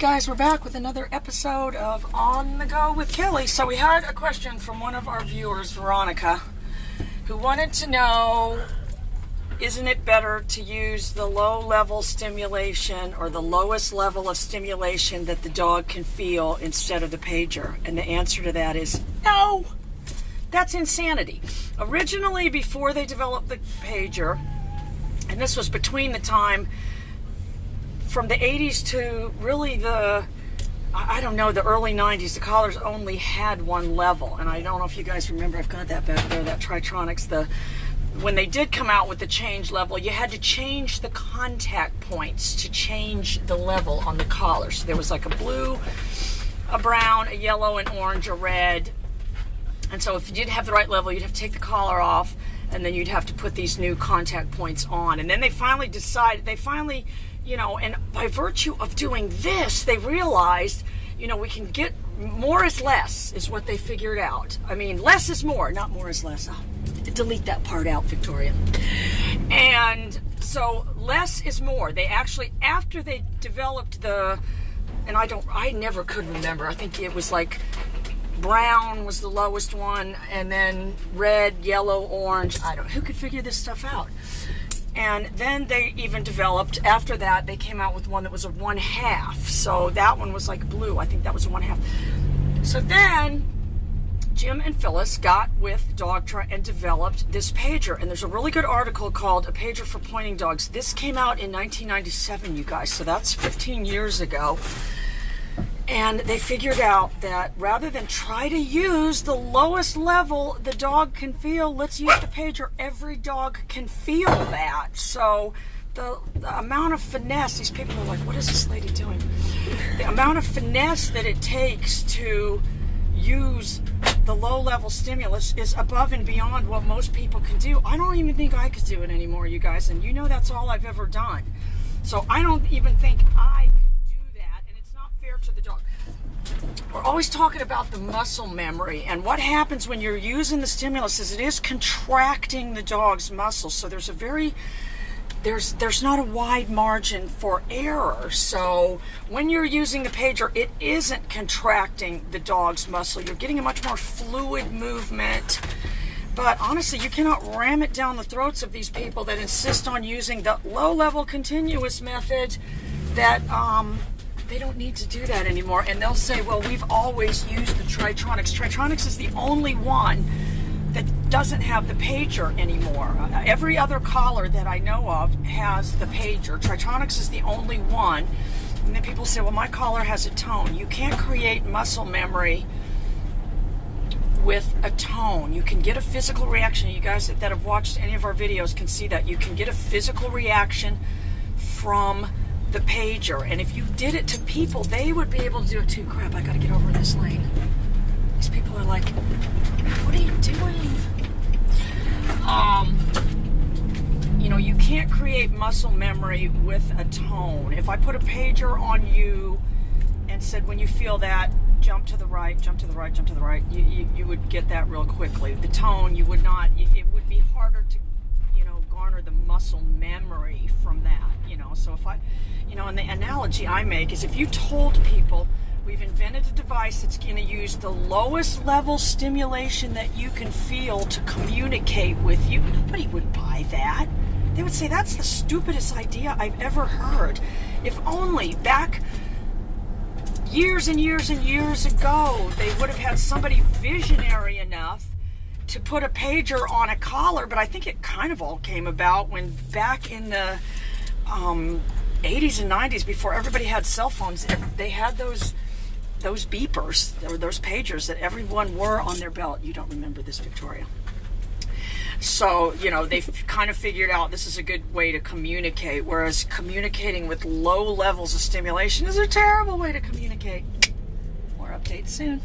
guys, we're back with another episode of On the Go with Kelly. So we had a question from one of our viewers, Veronica, who wanted to know, isn't it better to use the low-level stimulation or the lowest level of stimulation that the dog can feel instead of the pager? And the answer to that is no. That's insanity. Originally, before they developed the pager, and this was between the time from the 80s to really the early 90s, the collars only had one level. And I don't know if you guys remember, I've got that back there, that Tritronics. When they did come out with the change level, you had to change the contact points to change the level on the collar. So there was like a blue, a brown, a yellow, an orange, a red. And so if you didn't have the right level, you'd have to take the collar off, and then you'd have to put these new contact points on. And then they finally decided, and by virtue of doing this, they realized, we can get more is less, is what they figured out. I mean, less is more, not more is less. Oh, delete that part out, Victoria. And so less is more. They actually, after they developed I never could remember. I think it was like brown was the lowest one, and then red, yellow, orange. Who could figure this stuff out? And then they even developed, after that, they came out with one that was a 1/2. So that one was like blue. I think that was a 1/2. So then Jim and Phyllis got with Dogtra and developed this pager. And there's a really good article called A Pager for Pointing Dogs. This came out in 1997, you guys. So that's 15 years ago. And they figured out that rather than try to use the lowest level the dog can feel, let's use the pager. Every dog can feel that. So the amount of finesse, these people are like, what is this lady doing? The amount of finesse that it takes to use the low-level stimulus is above and beyond what most people can do. I don't even think I could do it anymore, you guys. And that's all I've ever done. So I don't even think I to the dog. We're always talking about the muscle memory, and what happens when you're using the stimulus is it is contracting the dog's muscles. So there's not a wide margin for error. So when you're using the pager, it isn't contracting the dog's muscle. You're getting a much more fluid movement. But honestly, you cannot ram it down the throats of these people that insist on using the low-level continuous method. That they don't need to do that anymore. And they'll say, well, we've always used the Tritronics. Tritronics is the only one that doesn't have the pager anymore. Every other collar that I know of has the pager. Tritronics is the only one. And then people say, well, my collar has a tone. You can't create muscle memory with a tone. You can get a physical reaction. You guys that have watched any of our videos can see that. You can get a physical reaction from the pager, and if you did it to people, they would be able to do it too. Crap, I gotta get over this lane. These people are like, what are you doing? You can't create muscle memory with a tone. If I put a pager on you and said, when you feel that, jump to the right, jump to the right, jump to the right, you would get that real quickly. The tone, you would not. It would be harder to garner the muscle memory from that. So if and the analogy I make is, if you told people we've invented a device that's going to use the lowest level stimulation that you can feel to communicate with you, nobody would buy that. They would say, that's the stupidest idea I've ever heard. If only back years and years and years ago, they would have had somebody visionary enough to put a pager on a collar. But I think it kind of all came about when back in the 80s and 90s, before everybody had cell phones, they had those beepers, or those pagers that everyone wore on their belt. You don't remember this, Victoria. So, they've kind of figured out this is a good way to communicate, whereas communicating with low levels of stimulation is a terrible way to communicate. More updates soon.